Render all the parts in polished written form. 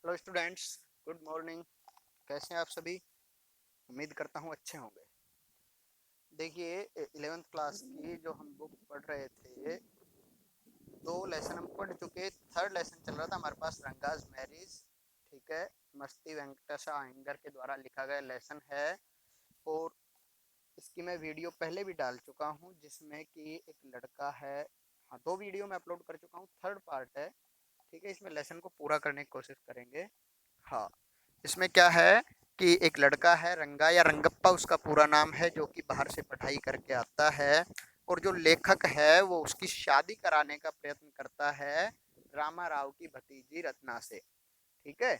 Hello students, good morning. कैसे हैं आप सभी? उम्मीद करता हूँ अच्छे होंगे। देखिए, 11th क्लास की जो हम बुक पढ़ रहे थे, दो लेसन हम पढ़ चुके। थर्ड लेसन चल रहा था हमारे पास, रंगाज मैरिज। ठीक है, मस्ती वेंकटेशा अयंगर के द्वारा लिखा गया लेसन है। और इसकी मैं वीडियो पहले भी डाल चुका हूँ, जिसमें कि एक लड़का है। हाँ, दो वीडियो मैं अपलोड कर चुका हूँ, थर्ड पार्ट है। ठीक है, इसमें लेसन को पूरा करने की कोशिश करेंगे। हाँ, इसमें क्या है कि एक लड़का है, रंगा या रंगप्पा उसका पूरा नाम है, जो कि बाहर से पढ़ाई करके आता है। और जो लेखक है वो उसकी शादी कराने का प्रयत्न करता है रामा राव की भतीजी रत्ना से। ठीक है।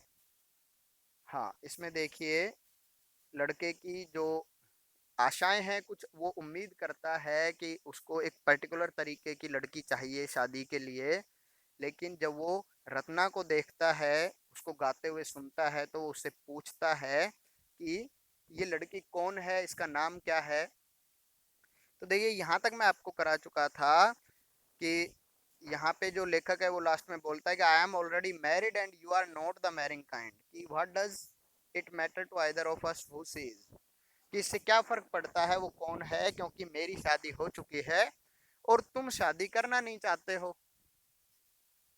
हाँ, इसमें देखिए, लड़के की जो आशाएं हैं, कुछ वो उम्मीद करता है कि उसको एक पर्टिकुलर तरीके की लड़की चाहिए शादी के लिए। लेकिन जब वो रत्ना को देखता है, उसको गाते हुए सुनता है, तो वो उससे पूछता है कि ये लड़की कौन है, इसका नाम क्या है। तो देखिए, यहाँ तक मैं आपको करा चुका था कि यहाँ पे जो लेखक है वो लास्ट में बोलता है कि I am already married and you are not the marrying kind, कि what does it matter to either of us who sees, कि इससे क्या फर्क पड़ता है वो कौन है, क्योंकि मेरी शादी हो चुकी है और तुम शादी करना नहीं चाहते हो।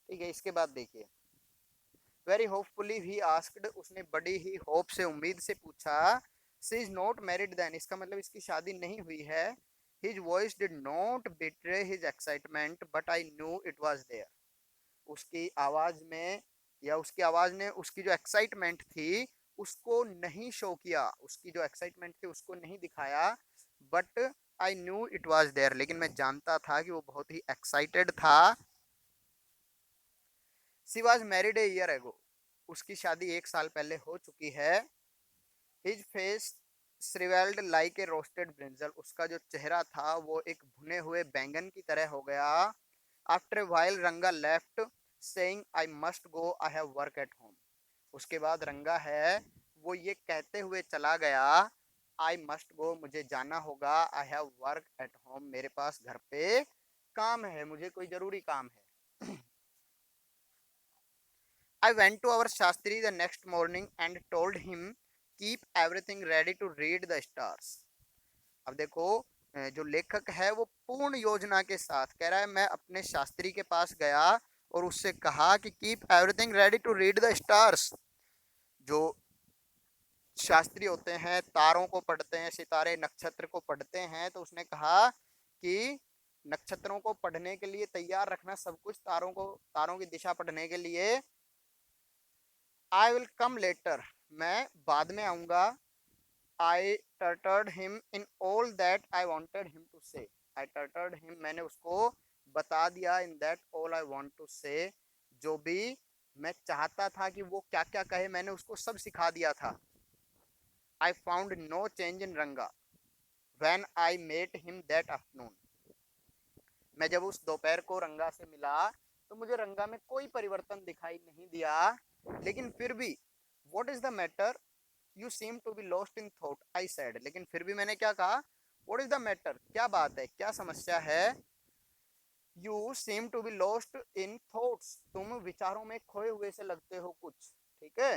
ठीक है, इसके बाद देखिए, वेरी होपफुली ही आस्क्ड, उसने बड़ी ही होप से, उम्मीद से पूछा, she is not married then, इसका मतलब इसकी शादी नहीं हुई है। His voice did not betray his excitement but I knew it was there, उसकी आवाज में, या उसकी आवाज ने उसकी जो एक्साइटमेंट थी उसको नहीं शो किया, उसकी जो एक्साइटमेंट थी उसको नहीं दिखाया। But I knew it was there, लेकिन मैं जानता था कि वो बहुत ही एक्साइटेड था। She was married a year ago, उसकी शादी एक साल पहले हो चुकी है। His face shrivelled like a roasted brinjal, उसका जो चेहरा था वो एक भुने हुए बैंगन की तरह हो गया। आफ्टर वाइल रंगा left saying I must go, I have work at home, उसके बाद रंगा है वो ये कहते हुए चला गया, आई मस्ट गो, मुझे जाना होगा, I have work at home, मेरे पास घर पे काम है, मुझे कोई जरूरी काम है। I went to our Shastri the next morning and told him keep everything ready to read the stars. अब देखो, जो लेखक है वो पूर्ण योजना के साथ कह रहा है, मैं अपने शास्त्री के पास गया और उससे कहा कि keep everything ready to read the stars. जो शास्त्री होते हैं तारों को पढ़ते हैं, सितारे नक्षत्र को पढ़ते हैं, तो उसने कहा कि नक्षत्रों को पढ़ने के लिए तैयार रखना सब कुछ, तारों की दिशा पढ़ने के लिए। आई विल कम लेटर, मैं बाद में आऊंगा। I tortured him in all that I wanted him to say, I tortured him, मैंने उसको बता दिया, in that all I want to say, जो भी मैं चाहता था कि वो क्या क्या कहे, मैंने उसको सब सिखा दिया था। I found no change in Ranga when I met him that afternoon, मैं जब उस दोपहर को रंगा से मिला तो मुझे रंगा में कोई परिवर्तन दिखाई नहीं दिया। लेकिन फिर भी, what is the matter, you seem to be lost in thought, I said, लेकिन फिर भी मैंने क्या कहा, व्हाट इज द मैटर, क्या बात है, क्या समस्या है। You seem to be lost in thoughts, तुम विचारों में खोए हुए से लगते हो कुछ। ठीक है।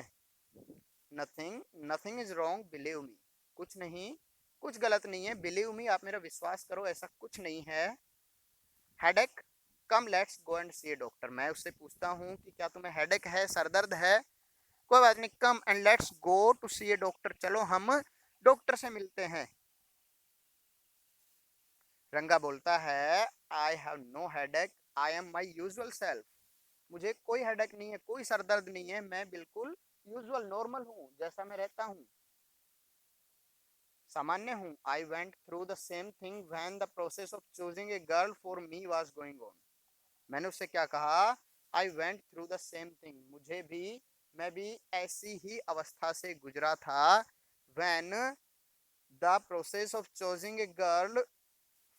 Nothing, nothing is wrong believe me, कुछ नहीं, कुछ गलत नहीं है, बिलीव मी, आप मेरा विश्वास करो, ऐसा कुछ नहीं है। Headache, come let's go and see a doctor, मैं उससे पूछता हूँ कि क्या तुम्हें हेडेक है, सरदर्द है, कोई बात नहीं, come and let's go to see a doctor, चलो हम डॉक्टर से मिलते हैं। रंगा बोलता है, I have no headache, I am my usual self, मुझे कोई हेडेक नहीं है, कोई सरदर्द नहीं है, मैं बिल्कुल यूजुअल नॉर्मल हूँ, जैसा मैं रहता हूँ, सामान्य हूँ। I went through the same thing when the process of choosing a girl for me was going on, मैंने उससे क्या कहा, I went through the same thing, मुझे भी, मैं भी ऐसी ही अवस्था से गुजरा था। When the process of choosing a girl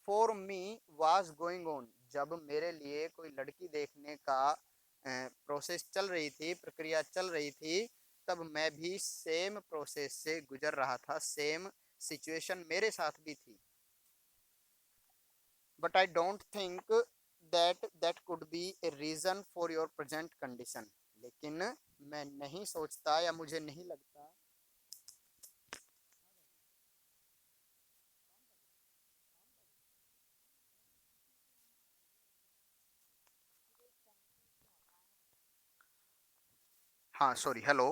for me was going on, जब मेरे लिए कोई लड़की देखने का प्रोसेस चल रही थी, प्रक्रिया चल रही थी, तब मैं भी सेम प्रोसेस से गुजर रहा था, सेम सिचुएशन मेरे साथ भी थी। But I don't think that that could be a reason for your present condition, लेकिन मैं नहीं सोचता या मुझे नहीं लगता। हाँ sorry, hello.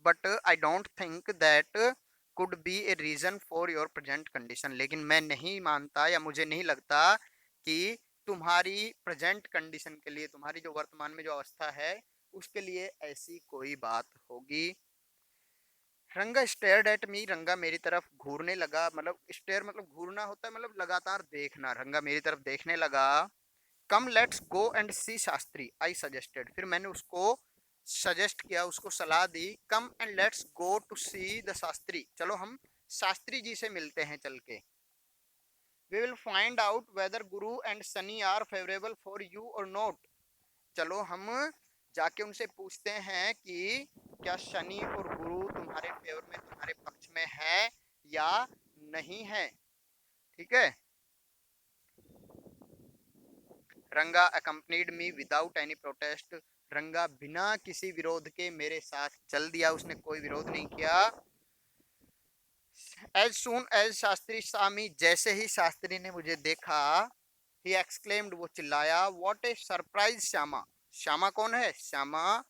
But I don't think that could be a reason for your present condition, लेकिन मैं नहीं मानता या मुझे नहीं लगता कि तुम्हारी प्रेजेंट कंडीशन के लिए, तुम्हारी जो वर्तमान में जो अवस्था है उसके लिए ऐसी कोई बात होगी। रंगा स्टेयर्ड एट मी, रंगा मेरी तरफ घूरने लगा। मतलब स्टेयर मतलब घूरना होता है, मतलब लगातार देखना। रंगा मेरी तरफ देखने लगा। Come let's go and see Shastri, I suggested. फिर मैंने उसको सजेस्ट किया, उसको सलाह दी, come and let's go to see the Shastri, चलो हम शास्त्री जी से मिलते हैं चल के। We will find out whether Guru and Shani are favourable for you or not, चलो हम जाके उनसे पूछते हैं कि क्या शनि और गुरु तुम्हारे फेवर में, तुम्हारे पक्ष में है या नहीं है। ठीक है। रंगा accompanied me without any protest, रंगा बिना किसी विरोध के मेरे साथ चल दिया, उसने कोई विरोध नहीं किया। As soon as शास्त्री स्वामी, जैसे ही शास्त्री ने मुझे देखा, he exclaimed, वो चिल्लाया, what a surprise Shyama. Shyama कौन है? श्यामा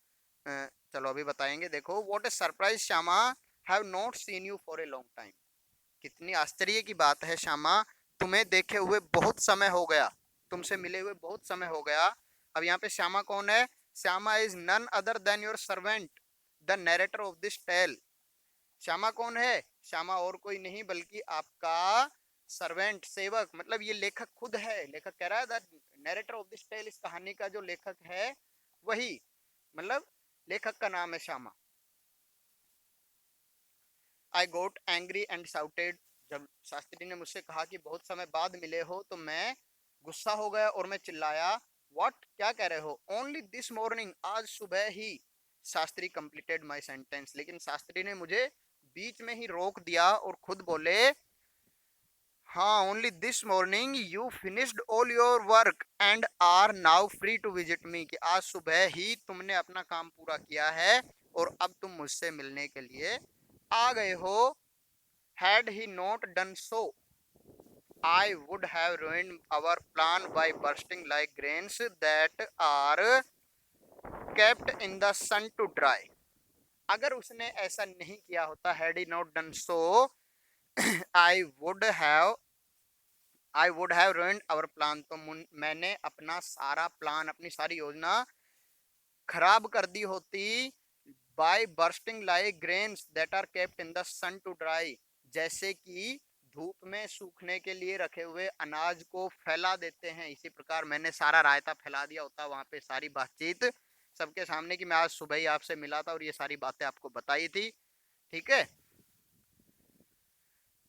चलो अभी बताएंगे। देखो, what a surprise Shyama, have not seen you for a long time, कितनी आश्चर्य की बात है श्यामा, तुम्हें देखे हुए बहुत समय हो गया, तुमसे मिले हुए बहुत समय हो गया। अब यहाँ पे श्यामा कौन है? Shyama is none other than your servant, the narrator of this tale. Shyama कौन है? श्यामा और कोई नहीं बल्कि आपका सर्वेंट, सेवक। मतलब ये लेखक खुद है। लेखक कह रहा है the narrator of this tale, इस कहानी का जो लेखक है वही, मतलब लेखक का नाम है श्यामा। आई गोट एंग्री एंड शाउटेड, जब शास्त्री ने मुझसे कहा कि बहुत समय बाद मिले हो तो मैं गुस्सा हो गया और मैं चिल्लाया, व्हाट, क्या कह रहे हो? ओनली दिस मॉर्निंग, आज सुबह ही। शास्त्री कंप्लीटेड माय सेंटेंस, लेकिन शास्त्री ने मुझे बीच में ही रोक दिया और खुद बोले, हाँ, only this morning you finished all your work and are now free to visit me, कि आज सुबह ही तुमने अपना काम पूरा किया है और अब तुम मुझसे मिलने के लिए आ गए हो। Had he not done so, I would have ruined our plan by bursting like grains that are kept in the sun to dry. अगर उसने ऐसा नहीं किया होता, had he not done so, I would have I would have ruined our plan, तो मैंने अपना सारा प्लान, अपनी सारी योजना खराब कर दी होती। By bursting like grains that are kept in the sun to dry, जैसे कि धूप में सूखने के लिए रखे हुए अनाज को फैला देते हैं, इसी प्रकार मैंने सारा रायता फैला दिया होता वहां पे, सारी बातचीत सबके सामने कि मैं आज सुबह ही आपसे मिला था और ये सारी बातें आपको बताई थी। ठीक है।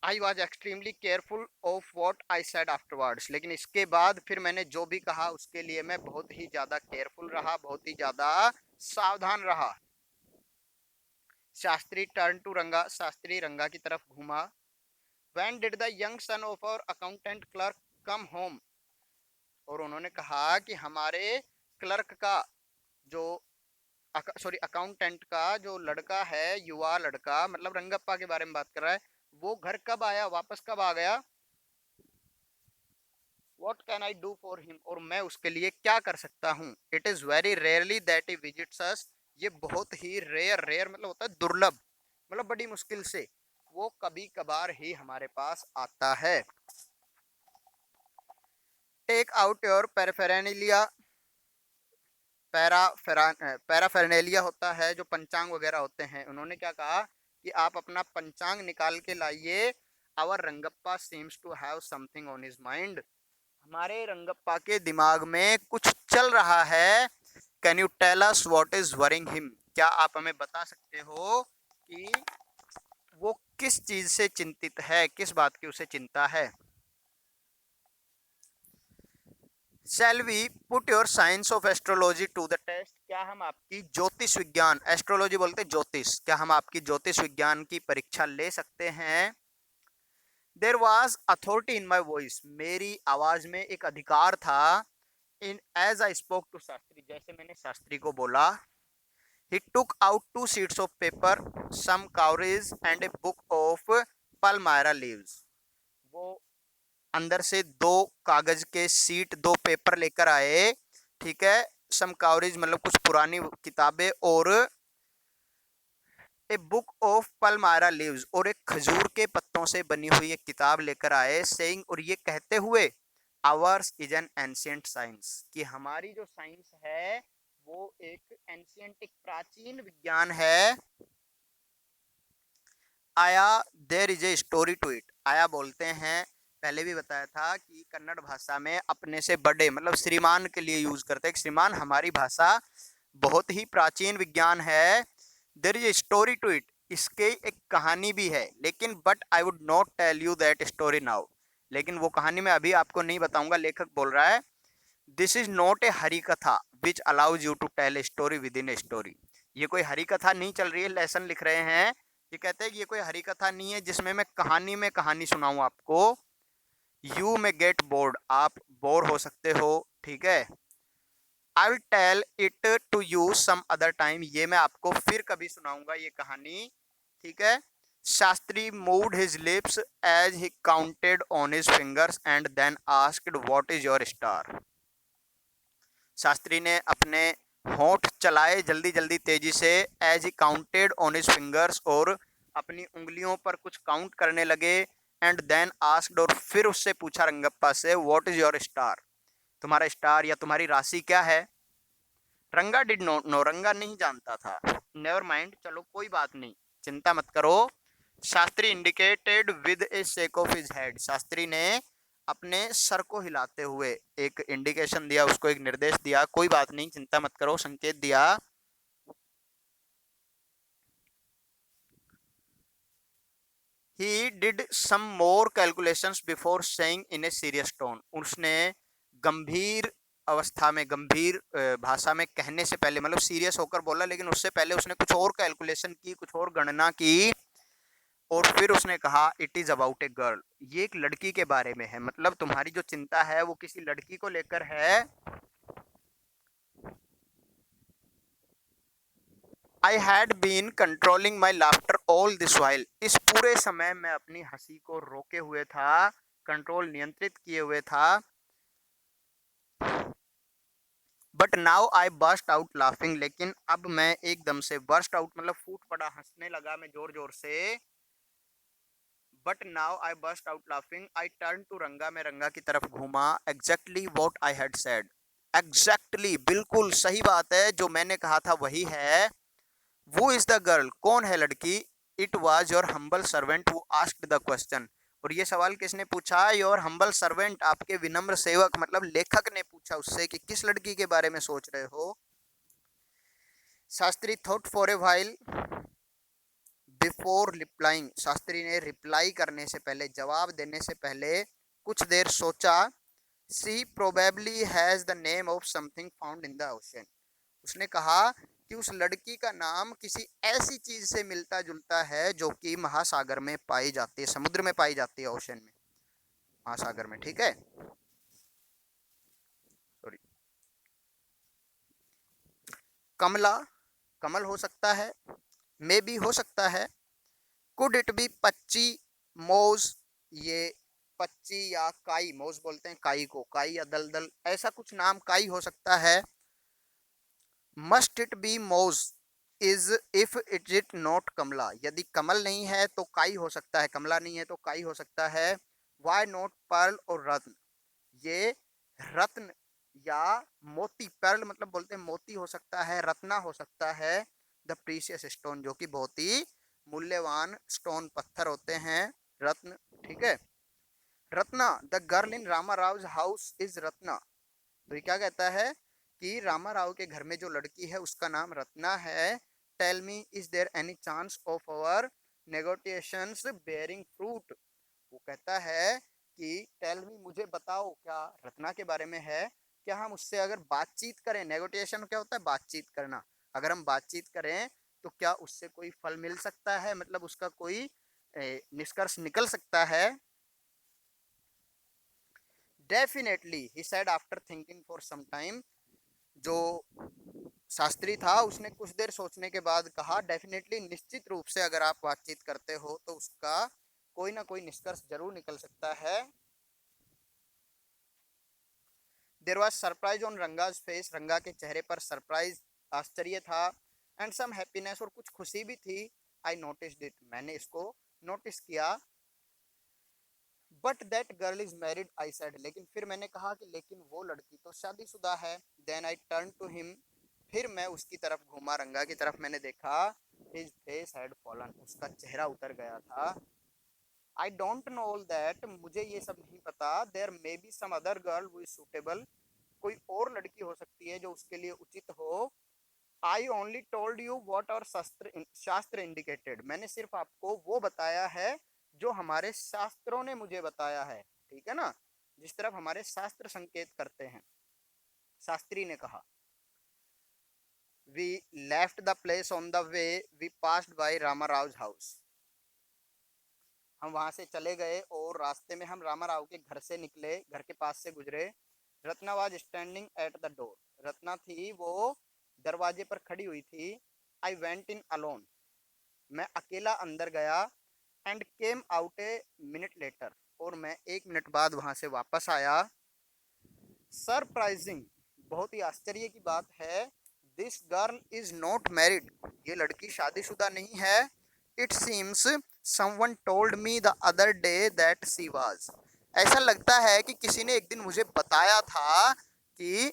I was extremely careful of what I said afterwards, लेकिन इसके बाद फिर मैंने जो भी कहा उसके लिए मैं बहुत ही ज्यादा केयरफुल रहा, बहुत ही ज्यादा सावधान रहा। शास्त्री टर्न टू रंगा, शास्त्री रंगा की तरफ घूमा। When did the young son of our accountant clerk come home, और उन्होंने कहा कि हमारे क्लर्क का जो सॉरी अकाउंटेंट का जो लड़का है, युवा लड़का, मतलब रंगप्पा के बारे में बात कर रहा है, वो घर कब आया, वापस कब आ गया। What can I do for him, और मैं उसके लिए क्या कर सकता हूँ। It is very rarely that he visits us, ये बहुत ही रेयर, रेयर मतलब होता है दुर्लभ, मतलब बड़ी मुश्किल से, वो कभी कभार ही हमारे पास आता है। टेक आउट योर पैराफेरेनिलिया, पैराफेरेनेलिया होता है जो पंचांग वगैरह होते हैं। उन्होंने क्या कहा कि आप अपना पंचांग निकाल के लाइए। Our Rangappa seems to have something on his mind, हमारे रंगप्पा के दिमाग में कुछ चल रहा है। Can you tell us what is worrying him, क्या आप हमें बता सकते हो कि वो किस चीज से चिंतित है, किस बात की उसे चिंता है। Shall we put your science of astrology to the test, क्या हम आपकी ज्योतिष विज्ञान, एस्ट्रोलॉजी बोलते ज्योतिष, क्या हम आपकी ज्योतिष विज्ञान की परीक्षा ले सकते हैं। There was authority in my voice, मेरी आवाज में एक अधिकार था। In as I spoke to Shastri, जैसे मैंने शास्त्री को बोला। He took out 2 sheets of paper, some cowries and a book of palmyra leaves. वो अंदर से 2 कागज के सीट 2 पेपर लेकर आए, ठीक है, सम कावरेज मतलब कुछ पुरानी किताबें, और a book of Palmyra leaves, और एक खजूर के पत्तों से बनी हुई एक किताब लेकर आए, सेइंग, और ये कहते हुए, hours is an ancient science, कि हमारी जो साइंस है वो एक एंशियंट, एक प्राचीन विज्ञान है। आया there is a story to it, आया बोलते हैं, पहले भी बताया था कि कन्नड़ भाषा में अपने से बड़े मतलब श्रीमान के लिए यूज करते हैं, श्रीमान हमारी भाषा बहुत ही प्राचीन विज्ञान है। There is a story to it, इसके एक कहानी भी है, लेकिन but I would not tell you that story now, लेकिन वो कहानी मैं अभी आपको नहीं बताऊंगा। लेखक बोल रहा है, this is not a Harikatha which allows you to tell a story within a story, ये कोई हरी कथा नहीं चल रही है, लेसन लिख रहे हैं, ये कहते हैं कि ये कोई हरी कथा नहीं है जिसमें मैं कहानी में कहानी सुनाऊं आपको। यू में गेट बोर्ड, आप बोर हो सकते हो, ठीक है। I will tell it to you some other time, ये मैं आपको फिर कभी सुनाऊंगा ये कहानी, ठीक है। Shastri moved his lips as he counted on his fingers and then asked what is your star. Shastri ने अपने होंठ चलाए जल्दी जल्दी तेजी से, as he counted on his fingers, और अपनी उंगलियों पर कुछ काउंट करने लगे, एंड देन आस्क्ड, और फिर उससे पूछा रंगप्पा से, व्हाट इज योर स्टार, तुम्हारा स्टार या तुम्हारी राशि क्या है। रंगा डिड नॉट नो, रंगा नहीं जानता था। नेवर माइंड, चलो कोई बात नहीं, चिंता मत करो। Shastri indicated with A shake of his head, Shastri ने अपने सर को हिलाते हुए एक इंडिकेशन दिया, उसको एक निर्देश दिया, कोई बात नहीं, चिंता मत करो, संकेत दिया। He did some more calculations before saying in a serious tone, उसने गंभीर अवस्था में, गंभीर भाषा में कहने से पहले, मतलब सीरियस होकर बोला, लेकिन उससे पहले उसने कुछ और कैलकुलेशन की, कुछ और गणना की, और फिर उसने कहा, it is about a girl, ये एक लड़की के बारे में है, मतलब तुम्हारी जो चिंता है वो किसी लड़की को लेकर है। I had been controlling my laughter all this while, इस पूरे समय मैं अपनी हंसी को रोके हुए था, कंट्रोल नियंत्रित किए हुए था। But now I burst out laughing, लेकिन अब मैं एकदम से बर्स्ट आउट मतलब फूट पड़ा, हंसने लगा मैं जोर जोर से। But now I burst out laughing, I turn to Ranga, मैं रंगा की तरफ घूमा। Exactly what I had said, exactly बिल्कुल सही बात है, जो मैंने कहा था वही है। वो इज द गर्ल, कौन है लड़की। It was your humble servant who asked the question, और ये सवाल किसने पूछा, योर हम्बल सर्वेंट, आपके विनम्र सेवक, मतलब लेखक ने पूछा उससे कि किस लड़की के बारे में सोच रहे हो। Shastri thought for a while before replying, Shastri ने रिप्लाई करने से पहले, जवाब देने से पहले कुछ देर सोचा। She probably has the name of something found in the ocean, उसने कहा कि उस लड़की का नाम किसी ऐसी चीज से मिलता जुलता है जो कि महासागर में पाई जाती है, समुद्र में पाई जाती है, ओशन में, महासागर में, ठीक है। सॉरी, कमला, कमल हो सकता है, मे बी हो सकता है, कुड इट बी पच्ची, मोज, ये पच्ची या काई, मोज बोलते हैं काई को, काई या दलदल, ऐसा कुछ नाम काई हो सकता है। Must it be moss is if it is not Kamala, यदि कमल नहीं है तो काई हो सकता है, कमला नहीं है तो काई हो सकता है। वाई नॉट पर्ल और रत्न, ये रत्न या मोती, पर्ल मतलब बोलते हैं मोती हो सकता है, रत्ना हो सकता है, द प्रीशियस स्टोन, जो कि बहुत ही मूल्यवान स्टोन पत्थर होते हैं, रत्न, ठीक है। Ratna, the girl in Rama Rao house is Ratna, तो ये क्या कहता है कि रामा राव के घर में जो लड़की है उसका नाम रत्ना है। Tell me is there any chance of our negotiations bearing fruit, वो कहता है कि टेल मी, मुझे बताओ, क्या रत्ना के बारे में है, क्या हम उससे अगर बातचीत करें, नेगोटिएशन क्या होता है, बातचीत करना, अगर हम बातचीत करें तो क्या उससे कोई फल मिल सकता है, मतलब उसका कोई निष्कर्ष निकल सकता है। Definitely he said after thinking for some time, जो शास्त्री था, उसने कुछ देर सोचने के बाद कहा, डेफिनेटली, निश्चित रूप से अगर आप बातचीत करते हो तो उसका कोई ना कोई निष्कर्ष जरूर निकल सकता है। There was surprise on Ranga's face, Ranga के चेहरे पर सरप्राइज, आश्चर्य था, एंड सम हैप्पीनेस, और कुछ खुशी भी थी। आई नोटिस्ड इट, मैंने इसको नोटिस किया। But that girl is married, I said, लेकिन फिर मैंने कहा कि लेकिन वो लड़की तो शादीशुदा है। Then I turn to him, फिर मैं उसकी तरफ घूमा, रंगा की तरफ मैंने देखा। हिज फेस हैड फॉलन, उसका चेहरा उतर गया था। I don't know all that, मुझे ये सब नहीं पता। There may be some other girl who is suitable, कोई और लड़की हो सकती है जो उसके लिए उचित हो। I only told you what और शास्त्र इंडिकेटेड, मैंने सिर्फ आपको वो बताया है जो हमारे शास्त्रों ने मुझे बताया है, ठीक है ना, जिस तरफ हमारे शास्त्र संकेत करते हैं। शास्त्री ने कहा। We left the place on the way we passed by Rama Rao house, हम वहां से चले गए और रास्ते में हम रामा राव के घर से निकले, घर के पास से गुजरे। Ratna was standing at the door, Ratna थी वो दरवाजे पर खड़ी हुई थी। आई वेंट इन अलोन, मैं अकेला अंदर गया। And came out a minute later, और मैं 1 मिनट बाद वहां से वापस आया। सरप्राइजिंग, बहुत ही आश्चर्य की बात है, this girl is not married, ये लड़की शादीशुदा नहीं है। It seems someone told me the other day that she was, ऐसा लगता है कि किसी ने एक दिन मुझे बताया था कि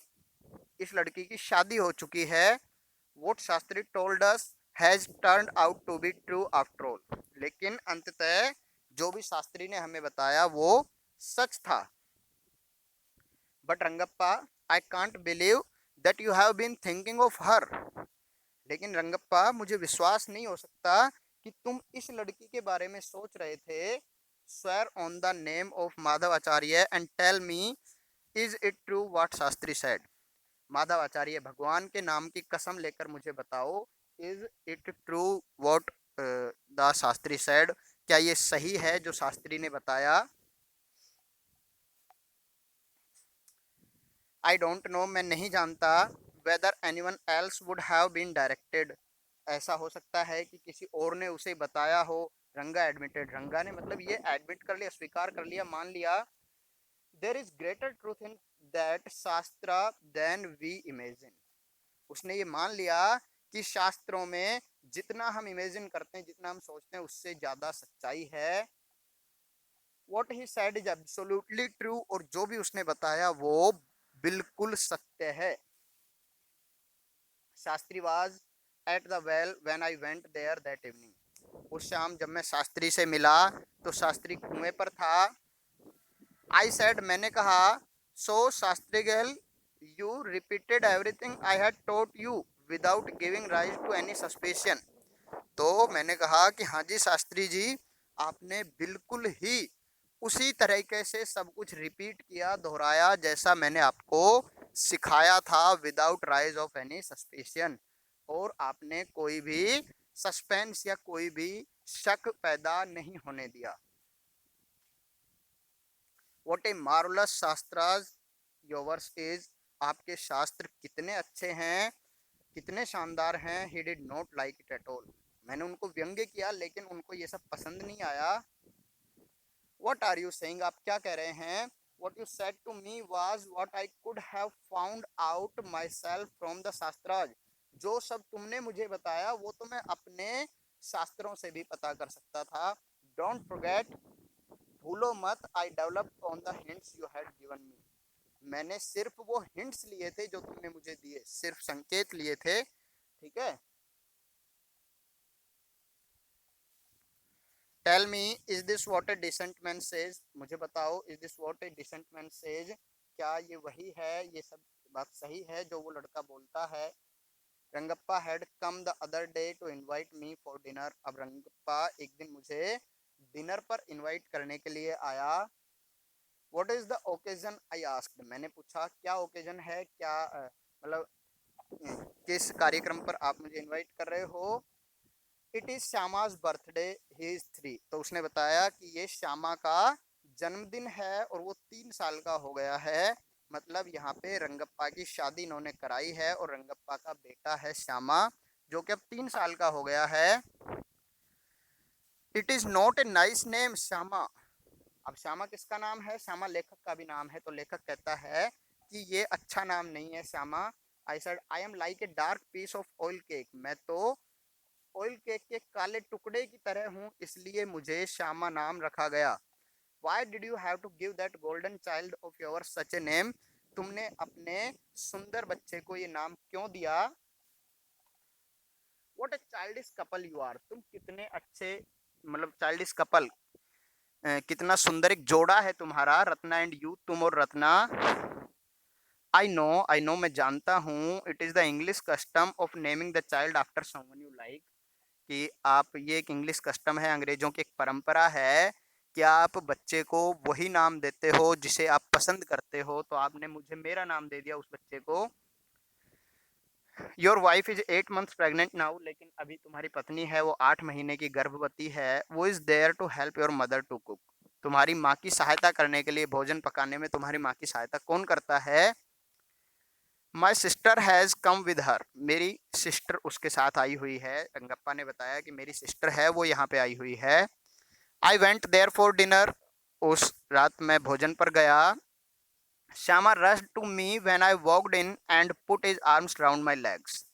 इस लड़की की शादी हो चुकी है। What Shastri told us has turned out to be true after all, लेकिन अंततः जो भी शास्त्री ने हमें बताया वो सच था। But Rangappa, I can't believe that you have been thinking of her, लेकिन रंगप्पा, मुझे विश्वास नहीं हो सकता कि तुम इस लड़की के बारे में सोच रहे थे। Swear on the name of Madhav Acharya and tell me, is it true what Shastri said, Madhav Acharya, भगवान के नाम की कसम लेकर मुझे बताओ, is it true what the Shastri said, क्या ये सही है जो शास्त्री ने बताया। आई डोंट नो, मैं नहीं जानता। Whether anyone else would have been directed, ऐसा हो सकता है कि किसी और ने उसे बताया हो। रंगा एडमिटेड, रंगा ने मतलब ये एडमिट कर लिया, स्वीकार कर लिया, मान लिया। There is greater truth in that shastra than we imagine, उसने ये मान लिया कि शास्त्रों में जितना हम इमेजिन करते हैं, जितना हम सोचते हैं, उससे ज्यादा सच्चाई है। What he said is absolutely true, और जो भी उसने बताया वो बिल्कुल सत्य है। Shastri was at the well when I went there that evening, उस शाम जब मैं शास्त्री से मिला तो शास्त्री कुएं पर था। आई सेड, मैंने कहा, so Shastri girl, you repeated everything I had taught you without giving rise to any suspicion, तो मैंने कहा कि हाँ जी शास्त्री जी, आपने बिल्कुल ही उसी तरीके से सब कुछ रिपीट किया, दोहराया, जैसा मैंने आपको सिखाया था, without rise of any suspicion, और आपने कोई भी सस्पेंस या कोई भी शक पैदा नहीं होने दिया। What a marvellous shastras yours is, आपके शास्त्र कितने अच्छे हैं, कितने शानदार हैं। He did not like it at all, मैंने उनको व्यंग्य किया लेकिन उनको ये सब पसंद नहीं आया। व्हाट आर यू सेइंग, आप क्या कह रहे हैं। What you said to me was what I could have found out myself from the shastras, जो सब तुमने मुझे बताया वो तो मैं अपने शास्त्रों से भी पता कर सकता था। डोंट फॉरगेट, भूलो मत, I developed on the hints you had given me, मैंने सिर्फ वो हिंट्स लिए थे जो तुमने मुझे दिए, सिर्फ संकेत लिए थे, ठीक है। Tell me, is this what a decent man says, मुझे बताओ, is this what a decent man says, क्या ये वही है, ये सब बात सही है जो वो लड़का बोलता है। Rangappa had come the other day to invite me for dinner, अब रंगप्पा एक दिन मुझे डिनर पर इनवाइट करने के लिए आया। What is the occasion, I asked, मैंने पूछा क्या ओकेजन है, क्या मतलब किस कार्यक्रम पर आप मुझे इनवाइट कर रहे हो। It is Shyama's birthday, he is 3, तो उसने बताया कि ये श्यामा का जन्मदिन है और वो 3 साल का हो गया है। मतलब यहाँ पे रंगप्पा की शादी इन्होंने कराई है और रंगप्पा का बेटा है श्यामा, जो कि अब 3 साल का हो गया है। It is not a nice name Shyama. अब श्यामा किसका नाम है? श्यामा लेखक का भी नाम है। तो लेखक कहता है कि ये अच्छा नाम नहीं है Shyama. I said I am like a dark piece of oil cake. मैं तो ऑयल केक के काले टुकड़े की तरह हूँ, इसलिए मुझे श्यामा नाम रखा गया। Why did you have to give that golden child of your such a name? तुमने अपने सुंदर बच्चे को ये नाम क्यों दिया? What a childish couple you are. तुम कितने अच्छे, मतलब चाइल्डिश कपल, कितना सुंदर एक जोड़ा है तुम्हारा, रत्ना एंड यू, तुम और रत्ना। आई नो, मैं जानता हूँ। It is the English custom of naming the child after someone you like. कि आप, ये एक इंग्लिश कस्टम है, अंग्रेजों की एक परंपरा है कि आप बच्चे को वही नाम देते हो जिसे आप पसंद करते हो। तो आपने मुझे मेरा नाम दे दिया उस बच्चे को। Your wife is 8 months pregnant now. लेकिन अभी तुम्हारी पत्नी है वो 8 महीने की गर्भवती है। वो is there to help your mother to cook. तुम्हारी माँ की सहायता करने के लिए, भोजन पकाने में तुम्हारी माँ की सहायता कौन करता है? My sister has come with her. मेरी सिस्टर उसके साथ आई हुई है। रंगप्पा ने बताया कि मेरी सिस्टर है, वो यहाँ पे आई हुई है। I went there for dinner. उस रात मैं भोजन पर गया। Shyama rushed to me when I walked in and put his arms round my legs.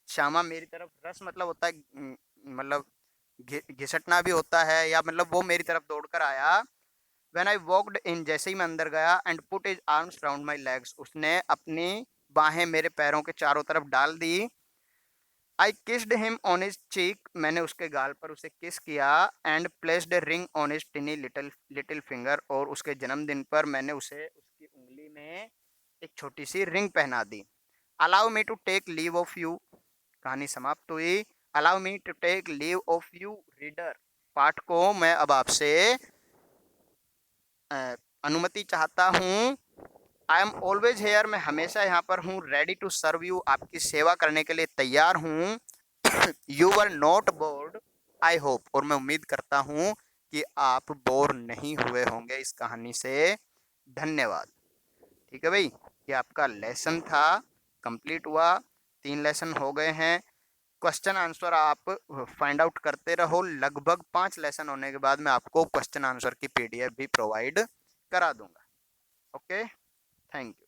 Shyama मेरी तरफ, रस मतलब होता है मतलब घिसटना भी होता है, या मतलब वो मेरी तरफ दौड़कर आया। व्हेन आई वॉकड इन, जैसे ही मैं अंदर गया, and put his arms round my legs, उसने अपनी बाहें मेरे पैरों के चारों तरफ डाल दी। I kissed him on his cheek. मैंने उसके गाल पर उसे किस किया। And placed a ring on his tiny little little finger. और उसके जन्मदिन पर मैंने उसे उसकी उंगली में एक छोटी सी रिंग पहना दी। Allow me to take leave of you. कहानी समाप्त हुई। Allow me to take leave of you reader. पाठ को मैं अब आपसे अनुमति चाहता हूँ। I am always here. मैं हमेशा यहाँ पर हूँ। Ready to serve you. आपकी सेवा करने के लिए तैयार हूँ। You were not bored I hope. और मैं उम्मीद करता हूँ कि आप बोर नहीं हुए होंगे इस कहानी से। धन्यवाद। ठीक है भाई, ये आपका लेसन था, कंप्लीट हुआ। 3 लेसन हो गए हैं। क्वेश्चन आंसर आप फाइंड आउट करते रहो। लगभग 5 लेसन होने के बाद मैं आपको क्वेश्चन आंसर की पीडीएफ भी प्रोवाइड करा दूंगा। Okay, thank you.